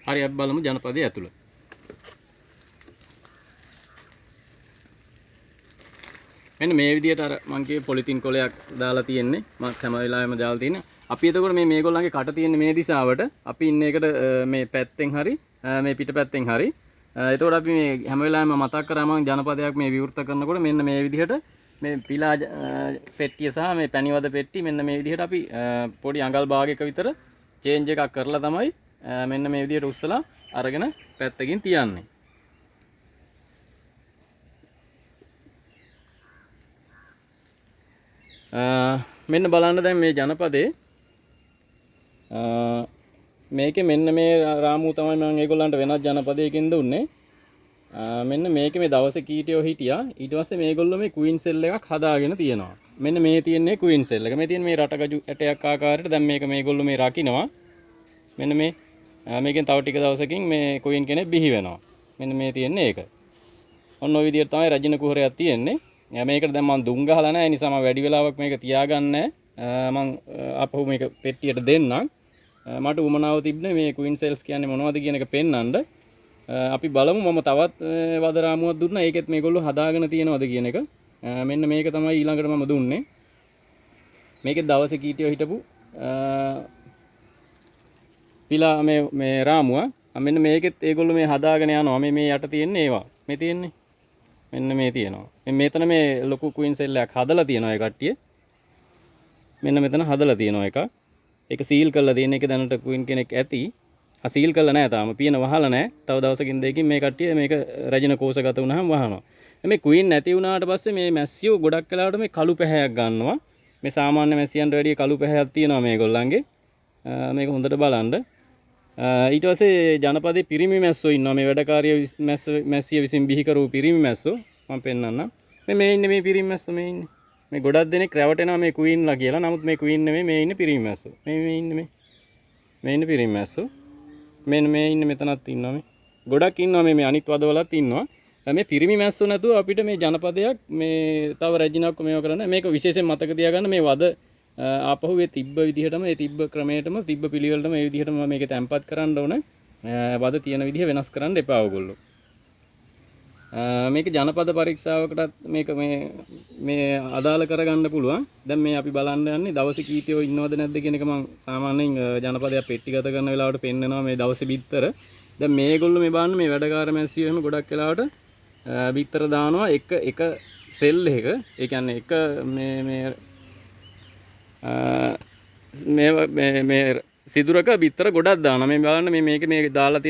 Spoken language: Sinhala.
හරි අපි බලමු ජනපදයේ ඇතුළ. මෙන්න මේ විදිහට අර මං කියේ පොලිතින් කොලයක් දාලා තියෙන්නේ. මම හැම වෙලාවෙම දාලා තියෙන. අපි එතකොට මේගොල්ලන්ගේ කට තියෙන්නේ මේ දිශාවට. අපි ඉන්නේ එකට මේ පැත්තෙන් හරි මේ පිටපැත්තෙන් හරි. එතකොට අපි මේ හැම වෙලාවෙම මතක් කරාම ජනපදයක් මේ විවෘත කරනකොට මෙන්න මේ විදිහට මේ පිලා පෙට්ටිය සහ මේ පැණිවද පෙට්ටි මෙන්න මේ විදිහට අපි පොඩි අඟල් භාගයක විතර චේන්ජ් එකක් කරලා තමයි මෙන්න මේ විදිහට උස්සලා අරගෙන පැත්තකින් තියන්නේ. මෙන්න බලන්න දැන් මේ ජනපදේ මේකේ මෙන්න මේ රාමුව තමයි මම ඒගොල්ලන්ට වෙනත් ජනපදයකින් දුන්නේ. මෙන්න මේකේ මේ දවසේ කීටියෝ හිටියා. ඊට පස්සේ මේගොල්ලෝ මේ ක්වීන් සෙල් එකක් හදාගෙන තියෙනවා. මෙන්න මේ තියෙන්නේ ක්වීන් සෙල් එක. මේ තියෙන මේ රටගජු ඇටයක් ආකාරයට දැන් මේගොල්ලෝ මේ රකින්නවා. මෙන්න මේකෙන් තව ටික දවසකින් මේ ක්වීන් කෙනෙක් බිහි වෙනවා. මෙන්න මේ තියෙන්නේ ඒක. ඔන්න ඔය විදිහට තමයි රජින කුහරයක් තියෙන්නේ. මේකට දැන් මම දුම් ගහලා නැහැ. ඒ නිසා මම වැඩි වෙලාවක් මේක තියාගන්න නැහැ. මම අපහු මේක පෙට්ටියට දෙන්නම්. මට උමනාව තිබ්බනේ මේ ක්වීන් සෙල්ස් කියන්නේ මොනවද කියන එක පෙන්වන්න. අපි බලමු මම තවත් වද රාමුවක් දුන්නා. ඒකෙත් මේගොල්ලෝ හදාගෙන තියෙනවද කියන එක. මෙන්න මේක තමයි ඊළඟට මම දුන්නේ. මේකේ දවසේ කීටියෝ හිටපු පිලා මේ රාමුව. මෙන්න මේකෙත් ඒගොල්ලෝ මේ හදාගෙන යනවා. මේ යට තියෙන්නේ ඒවා. මේ තියෙන්නේ. මෙන්න මේ තියෙනවා. මෙතන මේ ලොකු ක්වීන් සෙල් එකක් හදලා තියෙනවා ඒ කට්ටිය. මෙන්න මෙතන හදලා තියෙනවා එක. ඒක සීල් කරලා තියෙන එක දැනට ක්වීන් කෙනෙක් ඇති. සීල් කරලා නැහැ තාම. පියන වහලා නැහැ. තව දවසකින් දෙකකින් මේ කට්ටිය මේක රජින කෝෂගත වුණාම වහනවා. මේ ක්වීන් නැති වුණාට පස්සේ මේ මැස්සියෝ ගොඩක් වෙලාවට මේ කළු පැහැයක් ගන්නවා. මේ සාමාන්‍ය මැස්සියන්ට වැඩිය කළු පැහැයක් තියෙනවා මේගොල්ලන්ගේ. මේක හොඳට බලන්න. ඊට පස්සේ ජනපදයේ පිරිමි මැස්සෝ ඉන්නවා. මේ වැඩකාරිය මැස්සිය විසින් බිහි කරපු පිරිමි මැස්සෝ මම පෙන්නන්නම්. මේ ඉන්නේ මේ පිරිමි මැස්සෝ මේ ඉන්නේ. මේ ගොඩක් දෙනෙක් රැවටෙනවා මේ ක්වීන්ලා කියලා. නමුත් මේ ක්වීන් නෙමෙයි මේ ඉන්නේ පිරිමි මැස්සෝ. මේ ඉන්නේ මේ ඉන්නේ පිරිමි මැස්සෝ. මේ ඉන්නේ මෙතනත් ඉන්නවා මේ. ගොඩක් ඉන්නවා මේ අනිත් වදවලත් ඉන්නවා. මේ පිරිමි මැස්සෝ නැතුව අපිට මේ ජනපදයක් මේ තව රැජිනක් මේව කරන්න මේක විශේෂයෙන් මතක තියාගන්න මේ වද ආපහු ඒ තිබ්බ විදිහටම ඒ තිබ්බ ක්‍රමයටම තිබ්බ පිළිවෙලටම ඒ විදිහටම මේක තැම්පත් කරන්න ඕන. වද තියෙන විදිහ වෙනස් කරන්න එපා ඔයගොල්ලෝ. මේක ජනපද පරීක්ෂාවකටත් මේක මේ අදාළ කරගන්න පුළුවන්. දැන් මේ අපි බලන්න යන්නේ දවසේ කීටියෝ ඉන්නවද නැද්ද කියන එක මම සාමාන්‍යයෙන් ජනපදයක් පෙට්ටිගත කරන වෙලාවට පෙන්නනවා මේ දවසේ බිත්තර. දැන් මේගොල්ලෝ මේ බලන්න මේ වැඩකාර මැස්සියෝ එහෙම ගොඩක් වෙලාවට බිත්තර දානවා එක සෙල් එක. ඒ කියන්නේ එක මේ සිදුරක බිත්තර ගොඩක් දානවා. මේ බලන්න මේක දාලා තියෙන